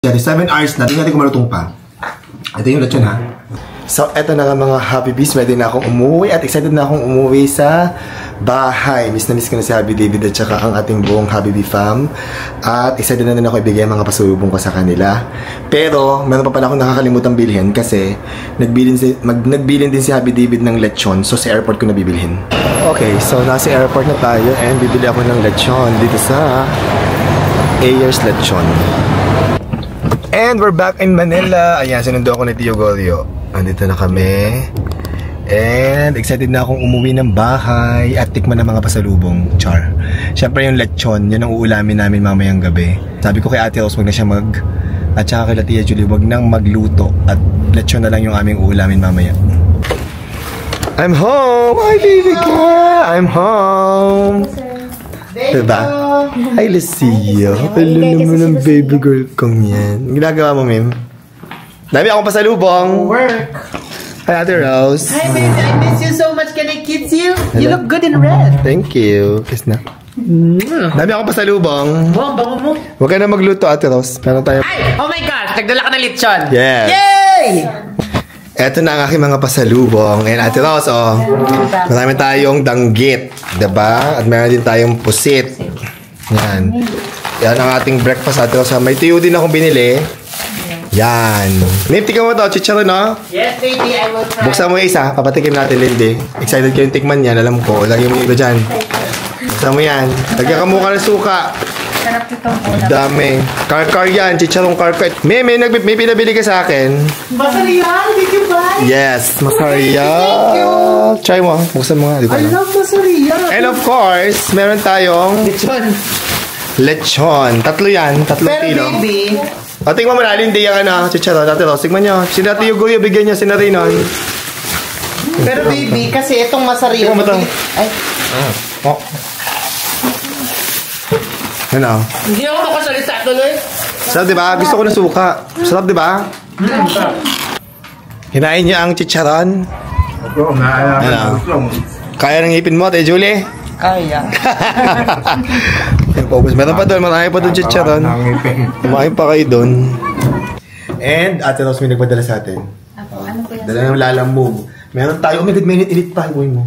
7 hours na, tingnan natin kung malutong pa. Ito yung lechon ha. So, eto na nga mga Happy Bees. Ready na akong umuwi at excited na akong umuwi sa bahay. Miss na miss ko na si Happy David at saka ang ating buong Happy Bee fam. At excited na din ako ibigay mga pasalubong ko sa kanila. Pero, meron pa pala akong nakakalimutang bilhin kasi nagbilin din si Happy David ng lechon. So, sa airport ko na bibilhin. Okay, so nasa airport na tayo and bibili ako ng lechon dito sa Ayers Lechon. And we're back in Manila. Ayan, sinundo ako ni Tio Gorio. Andito na kami. And excited na akong umuwi ng bahay at tikman ng mga pasalubong. Char. Siyempre yung lechon, yun ang uulamin namin mamayang gabi. Sabi ko kay Ate Rose, wag na siya at saka kay Tia Julie, wag nang magluto. At lechon na lang yung aming uulamin mamaya. I'm home! Hi, baby girl! I'm home! Diba? Hi, Lucia. Hello naman ang baby girl kong yan. Ginagawa mo, Mim? Dami akong pasalubong. Work. Hi, Ate Rose. Hi, baby. I miss you so much. Can I kiss you? Hello? You look good in red. Thank you. Kiss na. Dami akong pasalubong. Wow, bango mo. Huwag ka na magluto, Ate Rose. Meron tayo. Ay! Oh my gosh! Nagdala ka ng lechon. Yes. Yay! Eto na ang aking mga pasalubong. Ayan, Ate Rose, oh. Marami tayong danggit. Diba? At meron din tayong pusit. Yan. Yan ang ating breakfast, Ate Rose. May tuyo din akong binili. Yan. Nip, tika mo to. Chicharon, no? Yes, baby. I will try. Buksan mo yung isa. Papatikim natin, Lindy. Excited kayong tikman yan. Alam ko. Lagyan mo yung iba dyan. Buksan mo yan. Lagyan ka mukha ng suka. Sarap itong ulam. Dami. Karkar yan. Chicharong karkar. May pinabili ka sa akin. Masariyan, did you buy? Yes. Masarya. Thank you. Try mo. Buksan mo nga. I love masariyan. And of course, meron tayong Lechon. lechon. Tatlo yan. 3 kilo. Pero baby, O, tingnan mo na. Lindy yung chicharon. Ate Rose, tingnan nyo. Sinati yung guyo. Bigyan nyo. Sinati nun. pero baby, kasi itong masariyan. Tingnan mo to. Ay, Oh. Ano? hindi ako makasalita tuloy. Sarap, diba? Gusto ko ng suka. Sarap, diba? Hinain niyo ang chicharon. Ano? Kaya ng ngipin mo, Ate Julie? Kaya. Meron pa doon. Marami pa doon chicharon. Kumain pa kayo doon. And Ate Rose may nagpadala sa atin. Ano po yan? Dala ng lalamove. Meron tayo. Oh my God, minute pa. Huwag mo.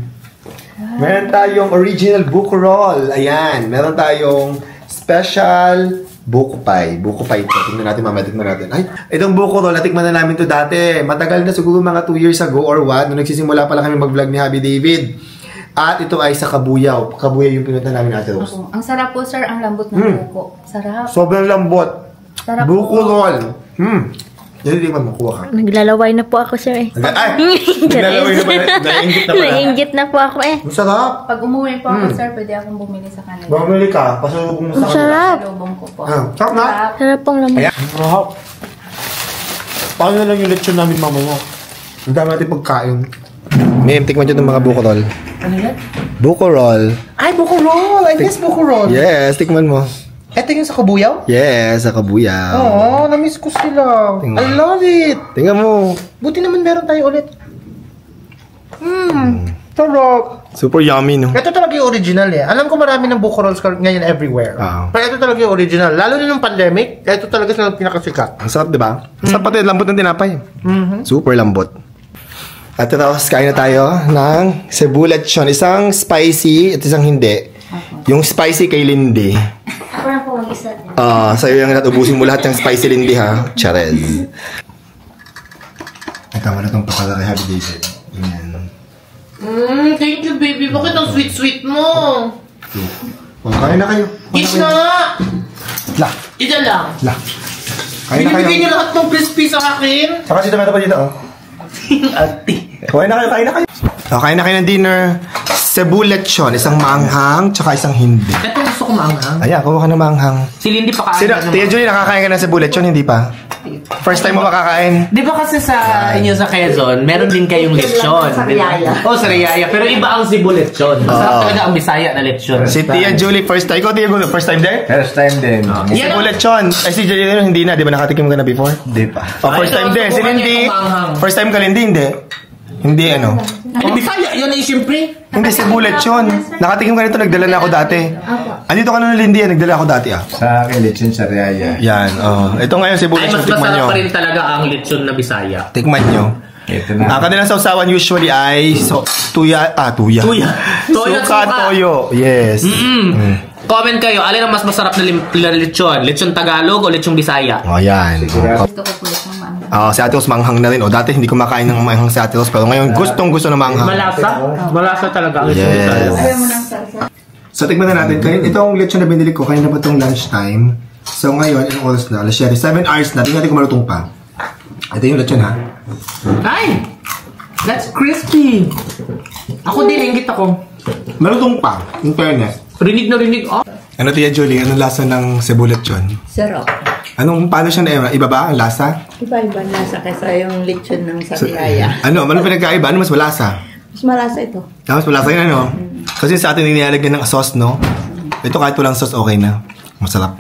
Meron tayong original buko roll. Ayan. Meron tayong special buko pie. Buko pie ito. Tingnan natin, mamaya tingnan natin. Ay, itong buko roll, natikman na namin ito dati. Matagal na siguro mga 2 years ago or what. Nung nagsisimula pa lang kami mag-vlog ni Happy David. At ito ay sa Kabuyaw. Kabuyaw yung pinunta namin, Ate Rose. Ang sarap po, sir. Ang lambot ng buko. Sarap. Sobrang lambot. Sarap Buko po. roll. Yan hindi man makuha ka. Naglalaway na po ako, sir. Ay! Naglalaway na ba? Nainggit na pala. Nainggit na po ako eh. Ang sarap. Pag umuwi po ako, sir, pwede akong bumili sa kanila. Bumili ka. Pasalubong mo sa Ang sarap. Salubong ko po. Sarap na. Sarap pong laman. Ayan. Sarap. Paano na lang yung lechon namin mamaya? Ang dami natin pagkain. Ma'am, tikman nyo itong mga buko roll. Ano yan? Buko roll. Ay, buko roll. I miss buko roll. Yes, tikman mo. Ito yung sa Kabuyaw? Yes, sa Kabuyaw. Oo, na-miss ko sila. Tingnan. I love it. Tingnan mo. Buti naman meron tayo ulit. Sarap. Super yummy, no? Ito talaga yung original eh. Alam ko marami ng buko rolls ngayon everywhere. Pero ito talaga yung original. Lalo na nung pandemic, ito talaga sila pinakasikat. Ang sarap, di ba? Ang sarap pati, lambot ng tinapay. Super lambot. At tapos, kain na tayo ng Cebu lechon. Isang spicy at isang hindi. Yung spicy kay Lindy. Ako na po mag-isa. Sa'yo yung ubusin mo lahat ng spicy Lindy, ha? Charez. Ay, tama na itong pakala kay Happy David. Ayan. Thank you baby. Bakit ang sweet-sweet mo? Kain na kayo. Kiss na! La. Ito lang. La. Kain na kayo. Binibigay niyo lahat ng crispy sa akin. Saka si tomato pa dito, oh. Ate. Kain na kayo, kain na kayo. Kain na kayo ng dinner. Cebu lechon. Isang maanghang, tsaka isang hindi. Ito gusto ko maanghang. Ayan, kuha ka ng maanghang. Si Lindy pa kain na Tia Julie, nakakain ka ng Cebu lechon, hindi pa? First time mo makakain? Di ba kasi sa inyo sa Quezon, meron din kayong lechon. Sa Riyaya. Oh, sa Riyaya. Pero iba ang Cebu lechon. Masarap talaga ang Bisaya na lechon. Si Tia Julie, first time. Ikaw, Tia Julie, first time din? First time din. Cebu lechon. Ay, si Julie, hindi na. Di ba nakatikim ka na before? Hindi pa. Oh, first time din. Si Lindy, first time ka Lindy, hindi? Hindi ano. Bisaya, yun eh, siyempre. Hindi, sibulet yun. Nakatikim ka nito, nagdala na ako dati. Andito ka na Lindy, nagdala ako dati ah. Sa akin, lechon sa Raya. Yan, ito ngayon, sibulet Ay, yun, mas tikman nyo. masarap pa rin talaga ang lechon na Bisaya. Tikman nyo. Ito na. Ang kanilang sausawan usually ay tuya. Tuya. Toyo at Suka, suka. toyo. Yes. Comment kayo, alin ang mas masarap na lechon? Lechon Tagalog o lechon Bisaya? O, yan. Gusto ko po itong maano. Si Ate Ros manghang na rin. Dati hindi ko makain ng manghang si Ate Ros, pero ngayon gustong-gusto na manghang. Malasa? Malasa talaga ang lechon Yes. Bisaya. Ayaw mo ng salsa? So, tikman na natin. Itong lechon na binili ko, kanina pa itong lunchtime. So, ngayon, ilang oras na? Alas 7 hours na. Tingnan natin kung malutong pa. Ito yung lechon, ha? Ay! That's crispy! Ako din, ingit ako. Malutong pa, in fairness. Rinig na rinig. Oh. Ano, Tia Julie? Anong lasa ng cebu lechon? Sarap. Paano siya na iba ba ang lasa? Iba-iba lasa kaysa yung lechon ng sa Biyaya. Ano pinagkaiba? Ano mas malasa? Mas malasa ito. Mas malasa yun, ano? Kasi sa atin nilalagyan ng sauce, no? Ito kahit walang sauce, okay na. Masarap.